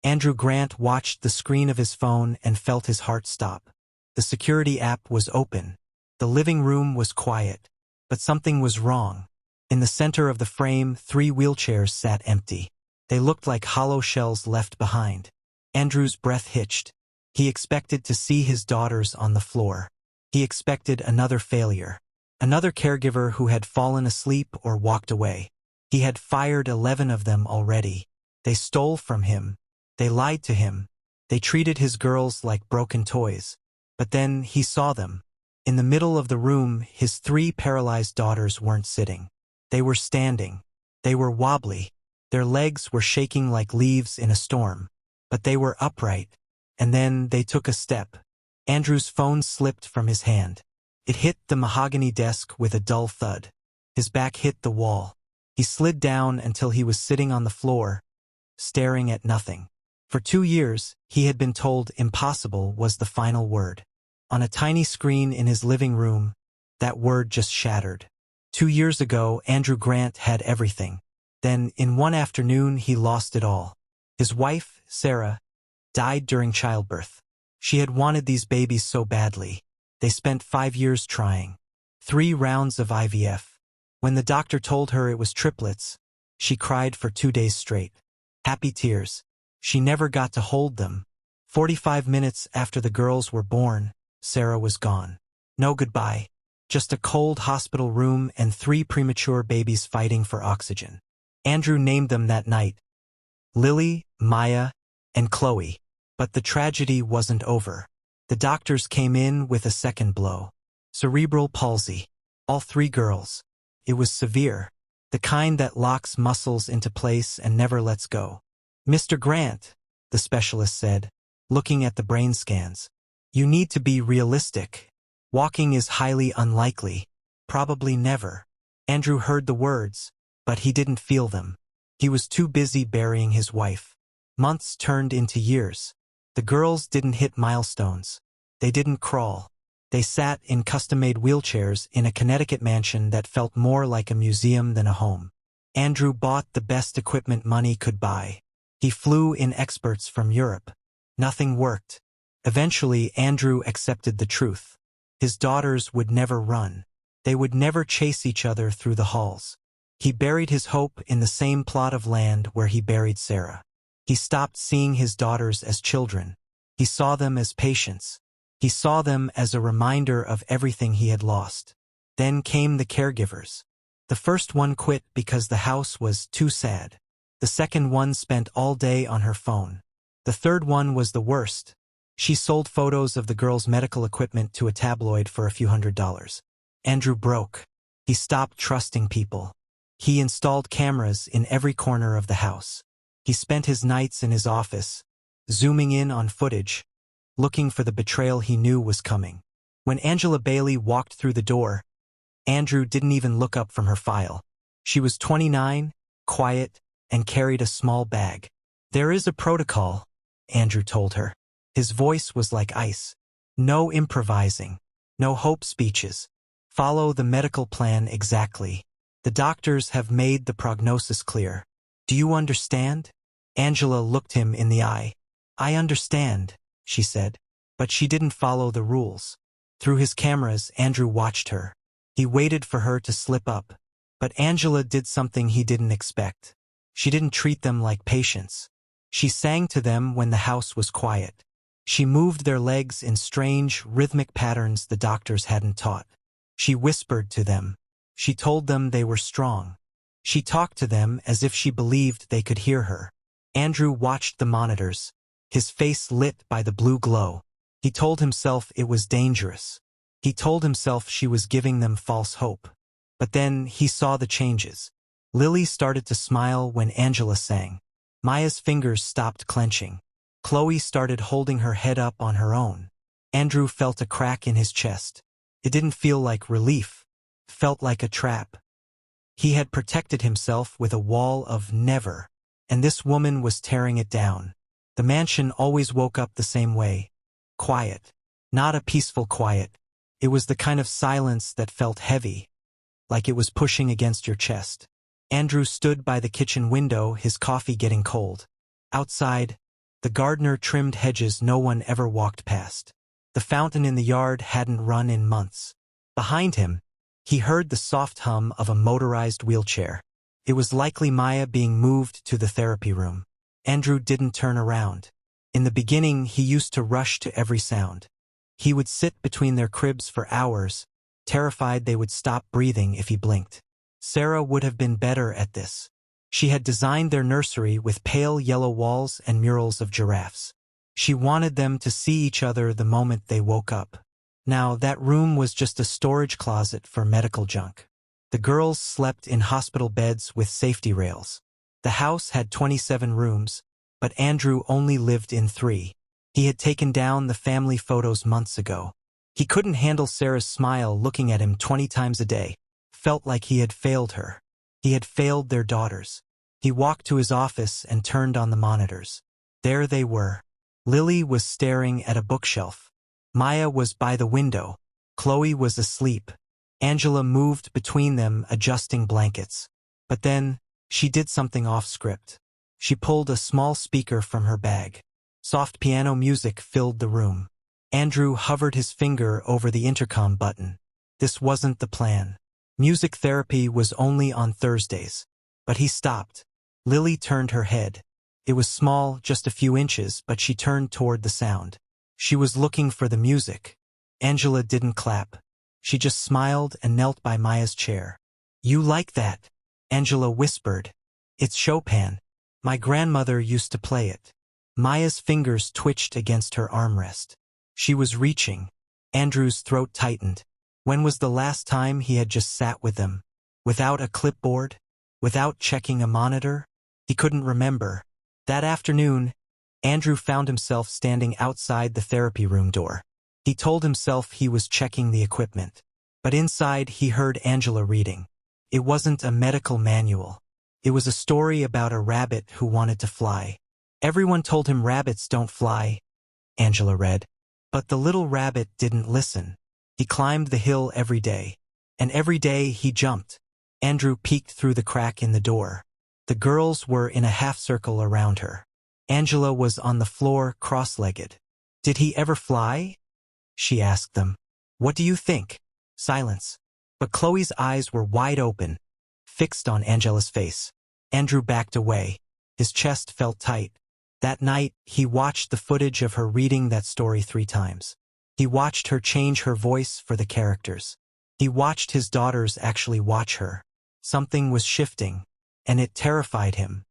Andrew Grant watched the screen of his phone and felt his heart stop. The security app was open. The living room was quiet. But something was wrong. In the center of the frame, 3 wheelchairs sat empty. They looked like hollow shells left behind. Andrew's breath hitched. He expected to see his daughters on the floor. He expected another failure. Another caregiver who had fallen asleep or walked away. He had fired 11 of them already. They stole from him. They lied to him. They treated his girls like broken toys. But then he saw them. In the middle of the room, his 3 paralyzed daughters weren't sitting. They were standing. They were wobbly. Their legs were shaking like leaves in a storm. But they were upright. And then they took a step. Andrew's phone slipped from his hand. It hit the mahogany desk with a dull thud. His back hit the wall. He slid down until he was sitting on the floor, staring at nothing. For 2 years, he had been told impossible was the final word. On a tiny screen in his living room, that word just shattered. 2 years ago, Andrew Grant had everything. Then, in one afternoon, he lost it all. His wife, Sarah, died during childbirth. She had wanted these babies so badly. They spent 5 years trying. 3 rounds of IVF. When the doctor told her it was triplets, she cried for 2 days straight. Happy tears. She never got to hold them. 45 minutes after the girls were born, Sarah was gone. No goodbye. Just a cold hospital room and 3 premature babies fighting for oxygen. Andrew named them that night. Lily, Maya, and Chloe. But the tragedy wasn't over. The doctors came in with a second blow. Cerebral palsy. All 3 girls. It was severe. The kind that locks muscles into place and never lets go. Mr. Grant, the specialist said, looking at the brain scans. You need to be realistic. Walking is highly unlikely. Probably never. Andrew heard the words, but he didn't feel them. He was too busy burying his wife. Months turned into years. The girls didn't hit milestones. They didn't crawl. They sat in custom-made wheelchairs in a Connecticut mansion that felt more like a museum than a home. Andrew bought the best equipment money could buy. He flew in experts from Europe. Nothing worked. Eventually, Andrew accepted the truth. His daughters would never run. They would never chase each other through the halls. He buried his hope in the same plot of land where he buried Sarah. He stopped seeing his daughters as children. He saw them as patients. He saw them as a reminder of everything he had lost. Then came the caregivers. The first one quit because the house was too sad. The second one spent all day on her phone. The third one was the worst. She sold photos of the girls' medical equipment to a tabloid for a few $100s. Andrew broke. He stopped trusting people. He installed cameras in every corner of the house. He spent his nights in his office, zooming in on footage, looking for the betrayal he knew was coming. When Angela Bailey walked through the door, Andrew didn't even look up from her file. She was 29, quiet, and carried a small bag. There is a protocol, Andrew told her. His voice was like ice. No improvising. No hope speeches. Follow the medical plan exactly. The doctors have made the prognosis clear. Do you understand? Angela looked him in the eye. I understand, she said. But she didn't follow the rules. Through his cameras, Andrew watched her. He waited for her to slip up. But Angela did something he didn't expect. She didn't treat them like patients. She sang to them when the house was quiet. She moved their legs in strange, rhythmic patterns the doctors hadn't taught. She whispered to them. She told them they were strong. She talked to them as if she believed they could hear her. Andrew watched the monitors, his face lit by the blue glow. He told himself it was dangerous. He told himself she was giving them false hope. But then he saw the changes. Lily started to smile when Angela sang. Maya's fingers stopped clenching. Chloe started holding her head up on her own. Andrew felt a crack in his chest. It didn't feel like relief. It felt like a trap. He had protected himself with a wall of never, and this woman was tearing it down. The mansion always woke up the same way. Quiet. Not a peaceful quiet. It was the kind of silence that felt heavy, like it was pushing against your chest. Andrew stood by the kitchen window, his coffee getting cold. Outside, The gardener trimmed hedges no one ever walked past. The fountain in the yard hadn't run in months. Behind him, he heard the soft hum of a motorized wheelchair. It was likely Maya being moved to the therapy room. Andrew didn't turn around. In the beginning, he used to rush to every sound. He would sit between their cribs for hours, terrified they would stop breathing if he blinked. Sarah would have been better at this. She had designed their nursery with pale yellow walls and murals of giraffes. She wanted them to see each other the moment they woke up. Now, that room was just a storage closet for medical junk. The girls slept in hospital beds with safety rails. The house had 27 rooms, but Andrew only lived in 3. He had taken down the family photos months ago. He couldn't handle Sarah's smile looking at him 20 times a day. Felt like he had failed her. He had failed their daughters. He walked to his office and turned on the monitors. There they were. Lily was staring at a bookshelf. Maya was by the window. Chloe was asleep. Angela moved between them, adjusting blankets. But then, she did something off-script. She pulled a small speaker from her bag. Soft piano music filled the room. Andrew hovered his finger over the intercom button. This wasn't the plan. Music therapy was only on Thursdays. But he stopped. Lily turned her head. It was small, just a few inches, but she turned toward the sound. She was looking for the music. Angela didn't clap. She just smiled and knelt by Maya's chair. "You like that?" Angela whispered. "It's Chopin. My grandmother used to play it." Maya's fingers twitched against her armrest. She was reaching. Andrew's throat tightened. When was the last time he had just sat with them? Without a clipboard? Without checking a monitor? He couldn't remember. That afternoon, Andrew found himself standing outside the therapy room door. He told himself he was checking the equipment. But inside he heard Angela reading. It wasn't a medical manual. It was a story about a rabbit who wanted to fly. Everyone told him rabbits don't fly, Angela read. But the little rabbit didn't listen. He climbed the hill every day. And every day he jumped. Andrew peeked through the crack in the door. The girls were in a half-circle around her. Angela was on the floor, cross-legged. "Did he ever fly?" she asked them. "What do you think?" Silence. But Chloe's eyes were wide open, fixed on Angela's face. Andrew backed away. His chest felt tight. That night, he watched the footage of her reading that story 3 times. He watched her change her voice for the characters. He watched his daughters actually watch her. Something was shifting, and it terrified him.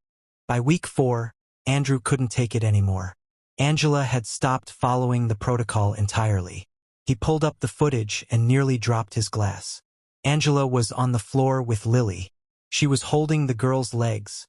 By week 4, Andrew couldn't take it anymore. Angela had stopped following the protocol entirely. He pulled up the footage and nearly dropped his glass. Angela was on the floor with Lily. She was holding the girls' legs,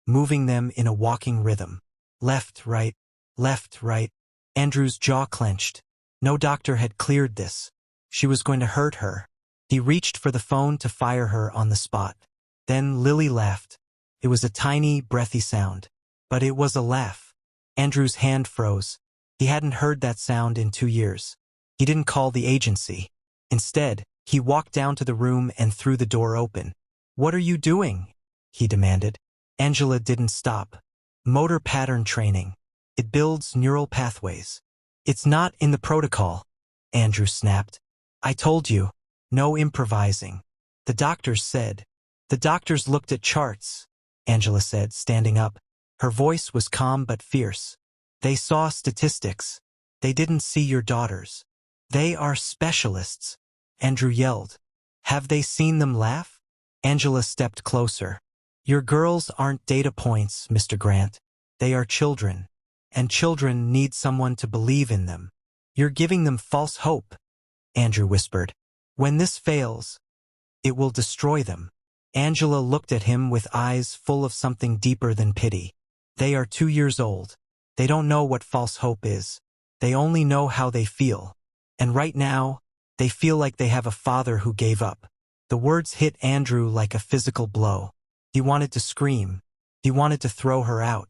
moving them in a walking rhythm. Left, right, left, right. Andrew's jaw clenched. No doctor had cleared this. She was going to hurt her. He reached for the phone to fire her on the spot. Then Lily laughed. It was a tiny, breathy sound. But it was a laugh. Andrew's hand froze. He hadn't heard that sound in 2 years. He didn't call the agency. Instead, he walked down to the room and threw the door open. "What are you doing?" he demanded. Angela didn't stop. "Motor pattern training. It builds neural pathways." "It's not in the protocol," Andrew snapped. "I told you. No improvising." "The doctors said." "The doctors looked at charts," Angela said, standing up. Her voice was calm but fierce. "They saw statistics. They didn't see your daughters. They are specialists," Andrew yelled. "Have they seen them laugh?" Angela stepped closer. "Your girls aren't data points, Mr. Grant. They are children. And children need someone to believe in them. You're giving them false hope," Andrew whispered. "When this fails, it will destroy them." Angela looked at him with eyes full of something deeper than pity. "They are 2 years old. They don't know what false hope is. They only know how they feel. And right now, they feel like they have a father who gave up." The words hit Andrew like a physical blow. He wanted to scream. He wanted to throw her out.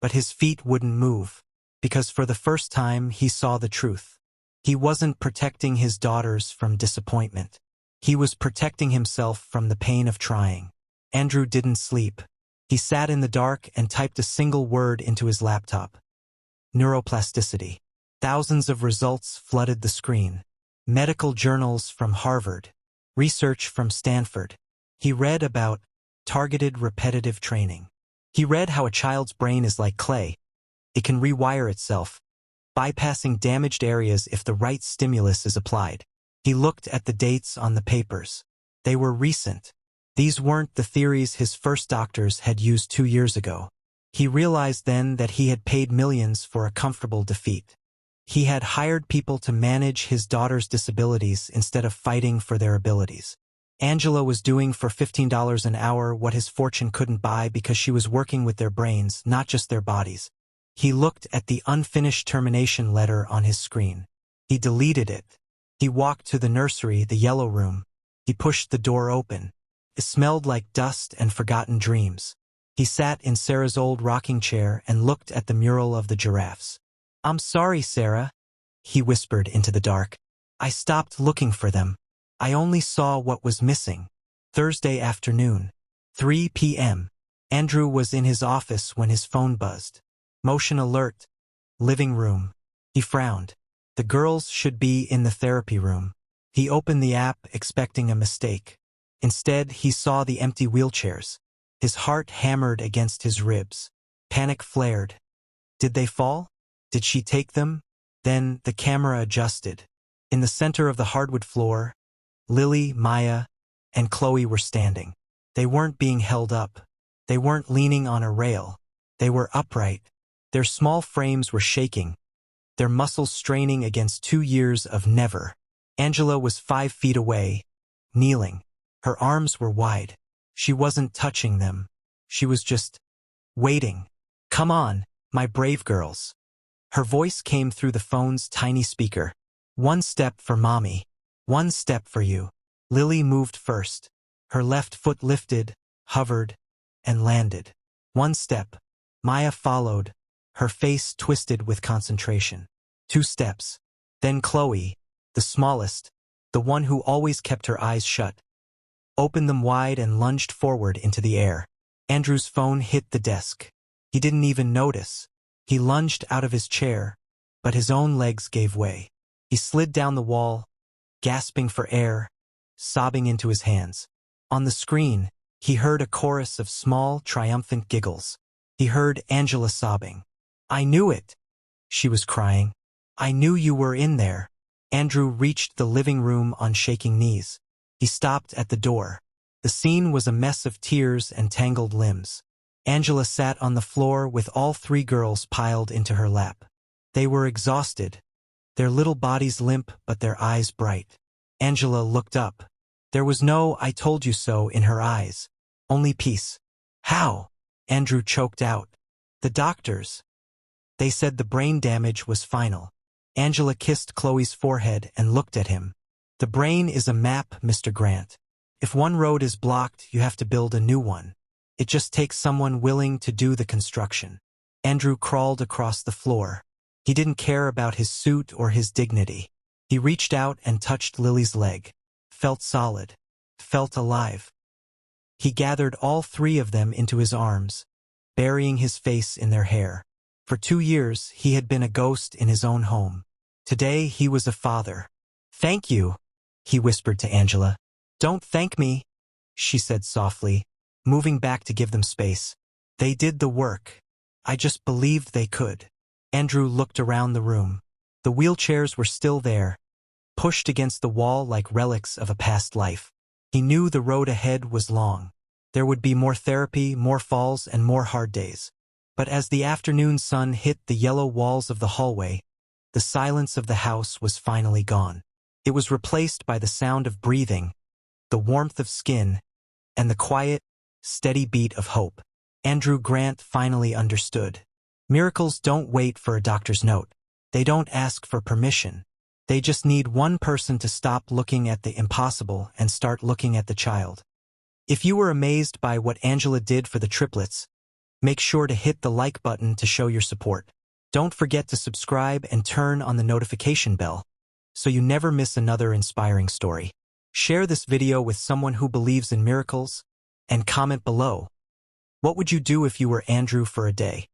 But his feet wouldn't move. Because for the first time, he saw the truth. He wasn't protecting his daughters from disappointment. He was protecting himself from the pain of trying. Andrew didn't sleep. He sat in the dark and typed a single word into his laptop. neuroplasticity. Thousands of results flooded the screen. Medical journals from Harvard. Research from Stanford. He read about targeted repetitive training. He read how a child's brain is like clay. It can rewire itself, bypassing damaged areas if the right stimulus is applied. He looked at the dates on the papers. They were recent. These weren't the theories his first doctors had used 2 years ago. He realized then that he had paid millions for a comfortable defeat. He had hired people to manage his daughter's disabilities instead of fighting for their abilities. Angela was doing for $15 an hour what his fortune couldn't buy because she was working with their brains, not just their bodies. He looked at the unfinished termination letter on his screen. He deleted it. He walked to the nursery, the yellow room. He pushed the door open. It smelled like dust and forgotten dreams. He sat in Sarah's old rocking chair and looked at the mural of the giraffes. "I'm sorry, Sarah," he whispered into the dark. "I stopped looking for them. I only saw what was missing." Thursday afternoon, 3 p.m. Andrew was in his office when his phone buzzed. Motion alert. Living room. He frowned. The girls should be in the therapy room. He opened the app expecting a mistake. Instead, he saw the empty wheelchairs. His heart hammered against his ribs. Panic flared. Did they fall? Did she take them? Then the camera adjusted. In the center of the hardwood floor, Lily, Maya, and Chloe were standing. They weren't being held up. They weren't leaning on a rail. They were upright. Their small frames were shaking, their muscles straining against 2 years of never. Angela was 5 feet away, kneeling. Her arms were wide. She wasn't touching them. She was just waiting. "Come on, my brave girls." Her voice came through the phone's tiny speaker. "One step for mommy. One step for you." Lily moved first. Her left foot lifted, hovered, and landed. One step. Maya followed, her face twisted with concentration. 2 steps. Then Chloe, the smallest, the one who always kept her eyes shut, opened them wide and lunged forward into the air. Andrew's phone hit the desk. He didn't even notice. He lunged out of his chair, but his own legs gave way. He slid down the wall, gasping for air, sobbing into his hands. On the screen, he heard a chorus of small, triumphant giggles. He heard Angela sobbing. "I knew it," she was crying. "I knew you were in there." Andrew reached the living room on shaking knees. He stopped at the door. The scene was a mess of tears and tangled limbs. Angela sat on the floor with all 3 girls piled into her lap. They were exhausted, their little bodies limp but their eyes bright. Angela looked up. There was no "I told you so" in her eyes, only peace. "How?" Andrew choked out. "The doctors. They said the brain damage was final." Angela kissed Chloe's forehead and looked at him. "The brain is a map, Mr. Grant. If one road is blocked, you have to build a new one. It just takes someone willing to do the construction." Andrew crawled across the floor. He didn't care about his suit or his dignity. He reached out and touched Lily's leg. Felt solid. Felt alive. He gathered all 3 of them into his arms, burying his face in their hair. For 2 years, he had been a ghost in his own home. Today, he was a father. "Thank you," he whispered to Angela. "Don't thank me," she said softly, moving back to give them space. "They did the work. I just believed they could." Andrew looked around the room. The wheelchairs were still there, pushed against the wall like relics of a past life. He knew the road ahead was long. There would be more therapy, more falls, and more hard days. But as the afternoon sun hit the yellow walls of the hallway, the silence of the house was finally gone. It was replaced by the sound of breathing, the warmth of skin, and the quiet, steady beat of hope. Andrew Grant finally understood. Miracles don't wait for a doctor's note. They don't ask for permission. They just need one person to stop looking at the impossible and start looking at the child. If you were amazed by what Angela did for the triplets, make sure to hit the like button to show your support. Don't forget to subscribe and turn on the notification bell so you never miss another inspiring story. Share this video with someone who believes in miracles, and comment below. What would you do if you were Andrew for a day?